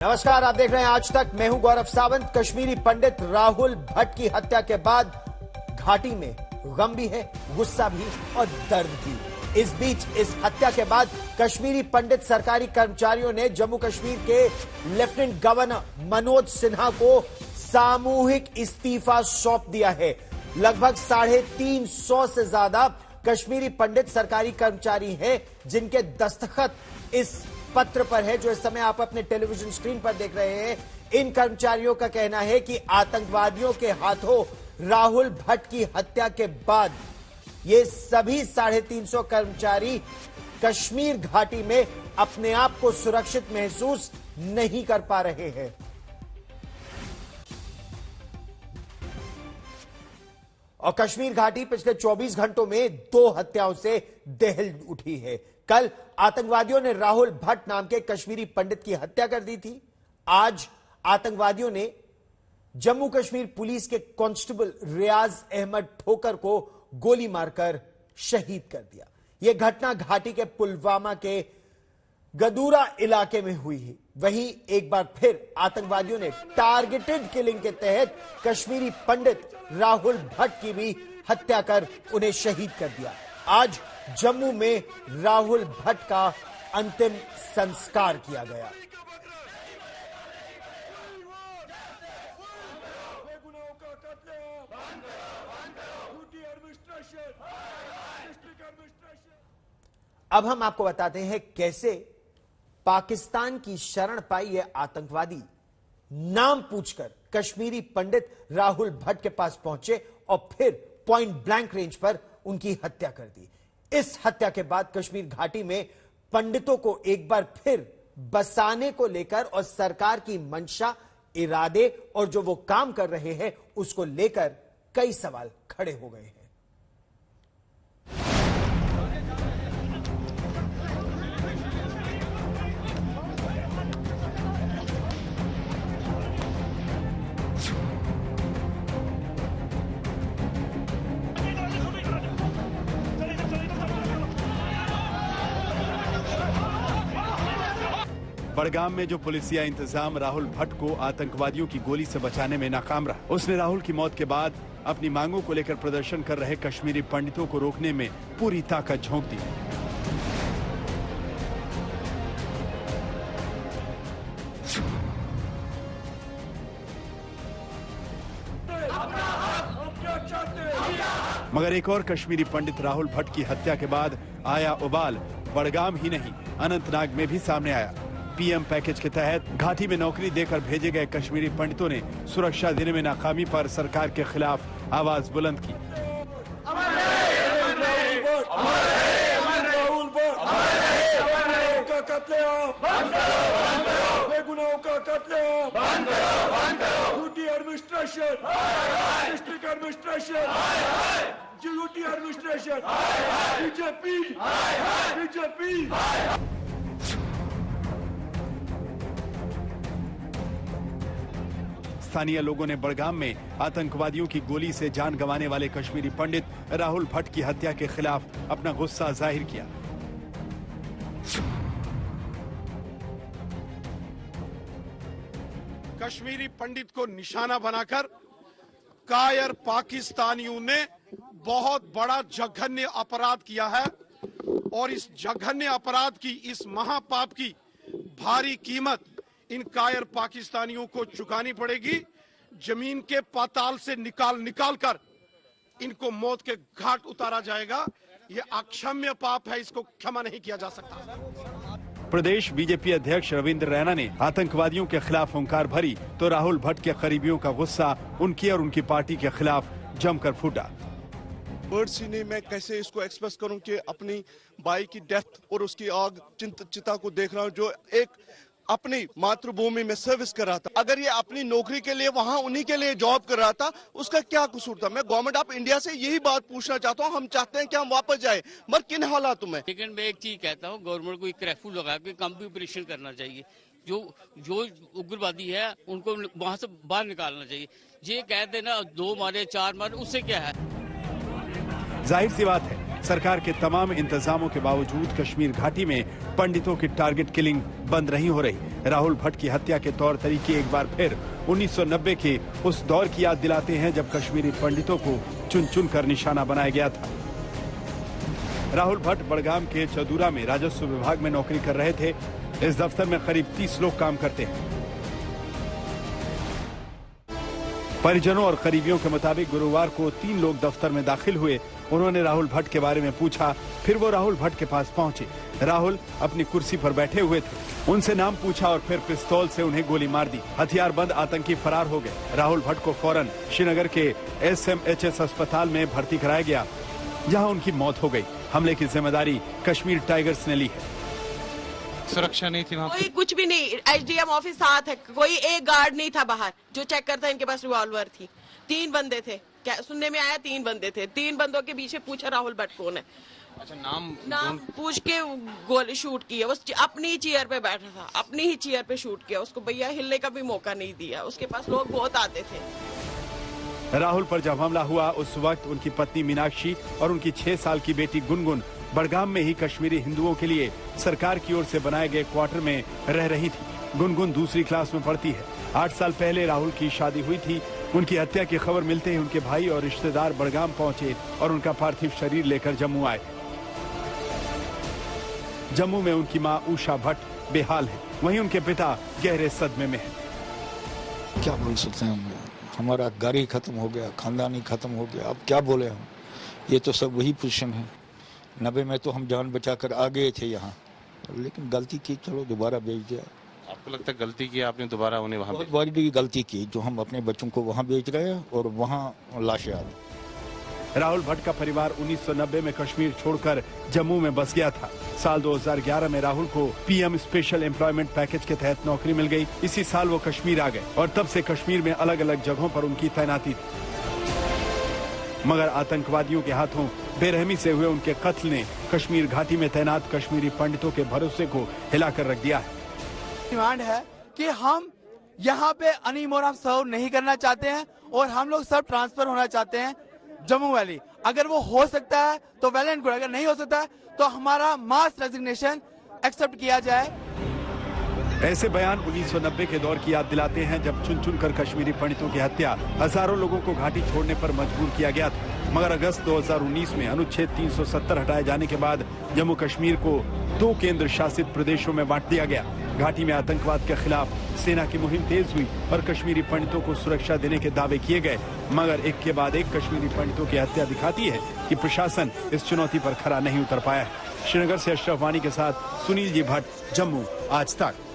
नमस्कार, आप देख रहे हैं आज तक। मैं हूं गौरव सावंत। कश्मीरी पंडित राहुल भट्ट की हत्या के बाद घाटी में गम भी है, गुस्सा भी और दर्द भी। इस बीच इस हत्या के बाद कश्मीरी पंडित सरकारी कर्मचारियों ने जम्मू कश्मीर के लेफ्टिनेंट गवर्नर मनोज सिन्हा को सामूहिक इस्तीफा सौंप दिया है। लगभग 350 से ज्यादा कश्मीरी पंडित सरकारी कर्मचारी हैं जिनके दस्तखत इस पत्र पर है जो इस समय आप अपने टेलीविजन स्क्रीन पर देख रहे हैं। इन कर्मचारियों का कहना है कि आतंकवादियों के हाथों राहुल भट्ट की हत्या के बाद ये सभी 350 कर्मचारी कश्मीर घाटी में अपने आप को सुरक्षित महसूस नहीं कर पा रहे हैं। और कश्मीर घाटी पिछले 24 घंटों में 2 हत्याओं से दहल उठी है। कल आतंकवादियों ने राहुल भट्ट नाम के कश्मीरी पंडित की हत्या कर दी थी। आज आतंकवादियों ने जम्मू कश्मीर पुलिस के कांस्टेबल रियाज अहमद ठोकर को गोली मारकर शहीद कर दिया। यह घटना घाटी के पुलवामा के गदूरा इलाके में हुई है। वहीं एक बार फिर आतंकवादियों ने टारगेटेड किलिंग के तहत कश्मीरी पंडित राहुल भट्ट की भी हत्या कर उन्हें शहीद कर दिया। आज जम्मू में राहुल भट्ट का अंतिम संस्कार किया गया। अब हम आपको बताते हैं कैसे पाकिस्तान की शरण पाई ये आतंकवादी नाम पूछकर कश्मीरी पंडित राहुल भट्ट के पास पहुंचे और फिर पॉइंट ब्लैंक रेंज पर उनकी हत्या कर दी। इस हत्या के बाद कश्मीर घाटी में पंडितों को एक बार फिर बसाने को लेकर और सरकार की मंशा, इरादे और जो वो काम कर रहे हैं उसको लेकर कई सवाल खड़े हो गए हैं। बड़गाम में जो पुलिसिया इंतजाम राहुल भट्ट को आतंकवादियों की गोली से बचाने में नाकाम रहा। उसने राहुल की मौत के बाद अपनी मांगों को लेकर प्रदर्शन कर रहे कश्मीरी पंडितों को रोकने में पूरी ताकत झोंक दी। मगर एक और कश्मीरी पंडित राहुल भट्ट की हत्या के बाद आया उबाल बड़गाम ही नहीं, अनंतनाग में भी सामने आया। पीएम पैकेज के तहत घाटी में नौकरी देकर भेजे गए कश्मीरी पंडितों ने सुरक्षा देने में नाकामी पर सरकार के खिलाफ आवाज बुलंद की। स्थानीय लोगों ने बड़गाम में आतंकवादियों की गोली से जान गंवाने वाले कश्मीरी पंडित राहुल भट्ट की हत्या के खिलाफ अपना गुस्सा जाहिर किया। कश्मीरी पंडित को निशाना बनाकर कायर पाकिस्तानियों ने बहुत बड़ा जघन्य अपराध किया है और इस जघन्य अपराध की, इस महापाप की भारी कीमत इन कायर पाकिस्तानियों को चुकानी पड़ेगी। जमीन के पाताल से निकाल कर इनको मौत के घाट उतारा जाएगा। ये अक्षम्य पाप है, इसको क्षमा नहीं किया जा सकता। प्रदेश बीजेपी अध्यक्ष रविंद्र रैना ने आतंकवादियों के खिलाफ हुंकार भरी तो राहुल भट्ट के करीबियों का गुस्सा उनकी और उनकी पार्टी के खिलाफ जमकर फूटा। वर्ड्स ही नहीं, मैं कैसे इसको एक्सप्रेस करूं कि अपनी भाई की डेथ और उसकी आग चिता को देख रहा हूं, जो एक अपनी मातृभूमि में सर्विस कर रहा था। अगर ये अपनी नौकरी के लिए वहाँ उन्हीं के लिए जॉब कर रहा था, उसका क्या कसूर था? मैं गवर्नमेंट ऑफ इंडिया से यही बात पूछना चाहता हूँ। हम चाहते हैं कि हम वापस जाए, मगर किन हालातों में? लेकिन मैं एक चीज कहता हूँ, गवर्नमेंट को एक कर्फ्यू लगा के कम भी ऑपरेशन करना चाहिए। जो उग्रवादी है उनको वहाँ से बाहर निकालना चाहिए। ये कह देना 2 मारे 4 मारे, उससे क्या है? जाहिर सी बात है, सरकार के तमाम इंतजामों के बावजूद कश्मीर घाटी में पंडितों की टारगेट किलिंग बंद नहीं हो रही। राहुल भट्ट की हत्या के तौर तरीके एक बार फिर 1990 के उस दौर की याद दिलाते हैं जब कश्मीरी पंडितों को चुन चुन कर निशाना बनाया गया था। राहुल भट्ट बड़गाम के चदूरा में राजस्व विभाग में नौकरी कर रहे थे। इस दफ्तर में करीब 30 लोग काम करते हैं। परिजनों और करीबियों के मुताबिक गुरुवार को 3 लोग दफ्तर में दाखिल हुए। उन्होंने राहुल भट्ट के बारे में पूछा, फिर वो राहुल भट्ट के पास पहुंचे। राहुल अपनी कुर्सी पर बैठे हुए थे। उनसे नाम पूछा और फिर पिस्तौल से उन्हें गोली मार दी। हथियारबंद आतंकी फरार हो गए। राहुल भट्ट को फौरन श्रीनगर के SMHS अस्पताल में भर्ती कराया गया, जहां उनकी मौत हो गई। हमले की जिम्मेदारी कश्मीर टाइगर्स ने ली है। सुरक्षा नहीं थी वहाँ, कोई कुछ भी नहीं। SDM ऑफिस साथ है, कोई एक गार्ड नहीं था बाहर जो चेक करता। इनके पास रिवॉल्वर थी। 3 बंदे थे, क्या सुनने में आया 3 बंदे थे। 3 बंदों के पीछे पूछा राहुल भट्ट कौन है। अच्छा, नाम पूछ के गोली शूट किया। उस अपनी चेयर पे बैठा था, अपनी ही चेयर पे शूट किया। उसको भैया हिलने का भी मौका नहीं दिया। उसके पास लोग बहुत आते थे। राहुल पर जब हमला हुआ उस वक्त उनकी पत्नी मीनाक्षी और उनकी 6 साल की बेटी गुनगुन बड़गाम में ही कश्मीरी हिंदुओं के लिए सरकार की ओर से बनाए गए क्वार्टर में रह रही थी। गुनगुन दूसरी क्लास में पढ़ती है। 8 साल पहले राहुल की शादी हुई थी। उनकी हत्या की खबर मिलते ही उनके भाई और रिश्तेदार बड़गाम पहुंचे और उनका पार्थिव शरीर लेकर जम्मू आए। जम्मू में उनकी मां उषा भट्ट बेहाल है, वहीं उनके पिता गहरे सदमे में है। क्या बोल सकते हैं हम? हमारा घर ही खत्म हो गया, खानदान ही खत्म हो गया। अब क्या बोले हम? ये तो सब वही पोजीशन है। 90 में तो हम जान बचाकर आ गए थे यहाँ, लेकिन गलती की, चलो दोबारा भेज दिया। आपको लगता है गलती की आपने दोबारा उन्हें वहाँ? बहुत बड़ी गलती की जो हम अपने बच्चों को वहाँ भेज गए और वहाँ लाशें आ गई। राहुल भट्ट का परिवार 1990 में कश्मीर छोड़कर जम्मू में बस गया था। साल 2011 में राहुल को PM स्पेशल एम्प्लॉयमेंट पैकेज के तहत नौकरी मिल गई। इसी साल वो कश्मीर आ गए और तब से कश्मीर में अलग अलग जगहों पर उनकी तैनाती थी। मगर आतंकवादियों के हाथों बेरहमी से हुए उनके कत्ल ने कश्मीर घाटी में तैनात कश्मीरी पंडितों के भरोसे को हिलाकर रख दिया है। डिमांड है कि हम यहाँ पे अनमोल सर्व नहीं करना चाहते हैं और हम लोग सब ट्रांसफर होना चाहते हैं जम्मू वैली। अगर वो हो सकता है तो वेल एंड गुड, अगर नहीं हो सकता है तो हमारा मास रेजिग्नेशन एक्सेप्ट किया जाए। ऐसे बयान 1990 के दौर की याद दिलाते हैं जब चुन चुन कर कश्मीरी पंडितों की हत्या हजारों लोगों को घाटी छोड़ने पर मजबूर किया गया था। मगर अगस्त 2019 में अनुच्छेद 370 हटाए जाने के बाद जम्मू कश्मीर को 2 केंद्र शासित प्रदेशों में बांट दिया गया। घाटी में आतंकवाद के खिलाफ सेना की मुहिम तेज हुई और कश्मीरी पंडितों को सुरक्षा देने के दावे किए गए। मगर एक के बाद एक कश्मीरी पंडितों की हत्या दिखाती है कि प्रशासन इस चुनौती पर खरा नहीं उतर पाया है। श्रीनगर से अशरफ वानी के साथ सुनील जी भट्ट, जम्मू, आज तक।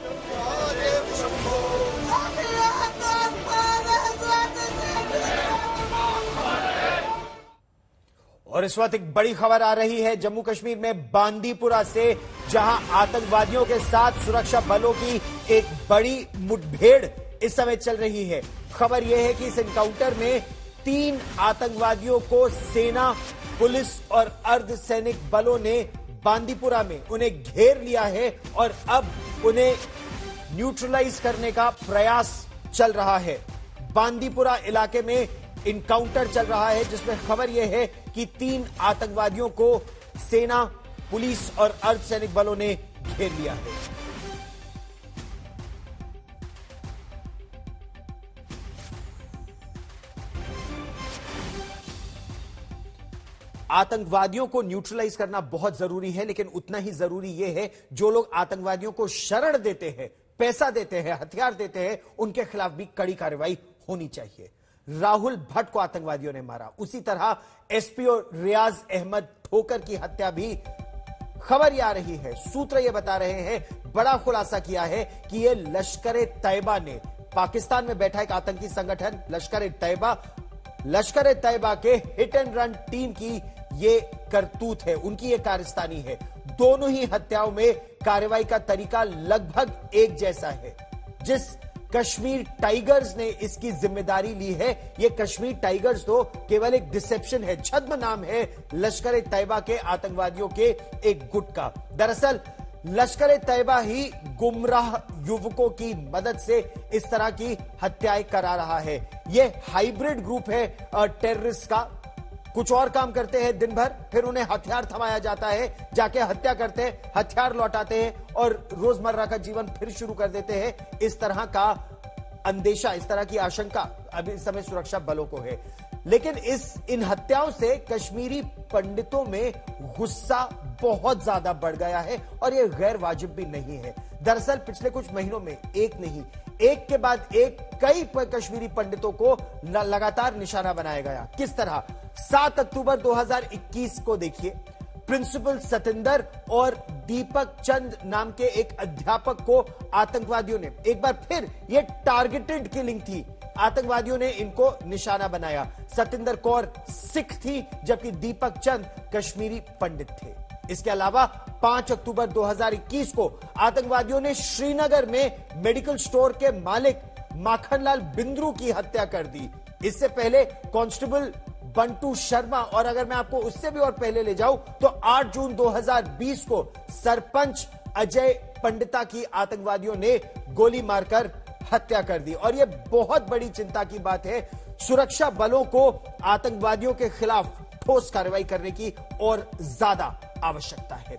और इस वक्त एक बड़ी खबर आ रही है जम्मू कश्मीर में बांदीपुरा से, जहां आतंकवादियों के साथ सुरक्षा बलों की एक बड़ी मुठभेड़ इस समय चल रही है। खबर यह है कि इस एनकाउंटर में 3 आतंकवादियों को सेना, पुलिस और अर्धसैनिक बलों ने बांदीपुरा में उन्हें घेर लिया है और अब उन्हें न्यूट्रलाइज करने का प्रयास चल रहा है। बांदीपुरा इलाके में इनकाउंटर चल रहा है जिसमें खबर यह है कि 3 आतंकवादियों को सेना, पुलिस और अर्धसैनिक बलों ने घेर लिया है। आतंकवादियों को न्यूट्रलाइज करना बहुत जरूरी है, लेकिन उतना ही जरूरी यह है जो लोग आतंकवादियों को शरण देते हैं, पैसा देते हैं, हथियार देते हैं, उनके खिलाफ भी कड़ी कार्रवाई होनी चाहिए। राहुल भट्ट को आतंकवादियों ने मारा, उसी तरह SPO रियाज अहमद ठोकर की हत्या भी खबर यह आ रही है। सूत्र यह बता रहे हैं, बड़ा खुलासा किया है कि यह लश्कर-ए-तैयबा ने, पाकिस्तान में बैठा एक आतंकी संगठन लश्कर-ए-तैयबा के हिट एंड रन टीम की ये करतूत है, उनकी ये कारस्तानी है। दोनों ही हत्याओं में कार्रवाई का तरीका लगभग एक जैसा है। जिस कश्मीर टाइगर्स ने इसकी जिम्मेदारी ली है, ये कश्मीर टाइगर्स तो केवल एक डिसेप्शन है, छद्म नाम है लश्कर-ए-तैयबा के आतंकवादियों के एक गुट का। दरअसल लश्कर-ए-तैयबा ही गुमराह युवकों की मदद से इस तरह की हत्याएं करा रहा है। यह हाइब्रिड ग्रुप है टेररिस्ट का। कुछ और काम करते हैं दिन भर, फिर उन्हें हथियार थमाया जाता है, जाके हत्या करते हैं, हथियार लौटाते हैं और रोजमर्रा का जीवन फिर शुरू कर देते हैं। इस तरह का अंदेशा, इस तरह की आशंका अभी इस समय सुरक्षा बलों को है। लेकिन इन हत्याओं से कश्मीरी पंडितों में गुस्सा बहुत ज्यादा बढ़ गया है और यह गैर वाजिब भी नहीं है। दरअसल पिछले कुछ महीनों में एक नहीं, एक के बाद एक कई कश्मीरी पंडितों को लगातार निशाना बनाया गया। किस तरह? 7 अक्टूबर 2021 को देखिए, प्रिंसिपल सतिंदर और दीपक चंद नाम के एक अध्यापक को आतंकवादियों ने, एक बार फिर यह टारगेटेड किलिंग थी, आतंकवादियों ने इनको निशाना बनाया। सतिंदर कौर सिख थी जबकि दीपक चंद कश्मीरी पंडित थे। इसके अलावा 5 अक्टूबर 2021 को आतंकवादियों ने श्रीनगर में मेडिकल स्टोर के मालिक माखनलाल बिंद्रू की हत्या कर दी। इससे पहले कांस्टेबल बंटू शर्मा, और अगर मैं आपको उससे भी और पहले ले जाऊं तो 8 जून 2020 को सरपंच अजय पंडिता की आतंकवादियों ने गोली मारकर हत्या कर दी। और यह बहुत बड़ी चिंता की बात है। सुरक्षा बलों को आतंकवादियों के खिलाफ ठोस कार्रवाई करने की और ज्यादा आवश्यकता है।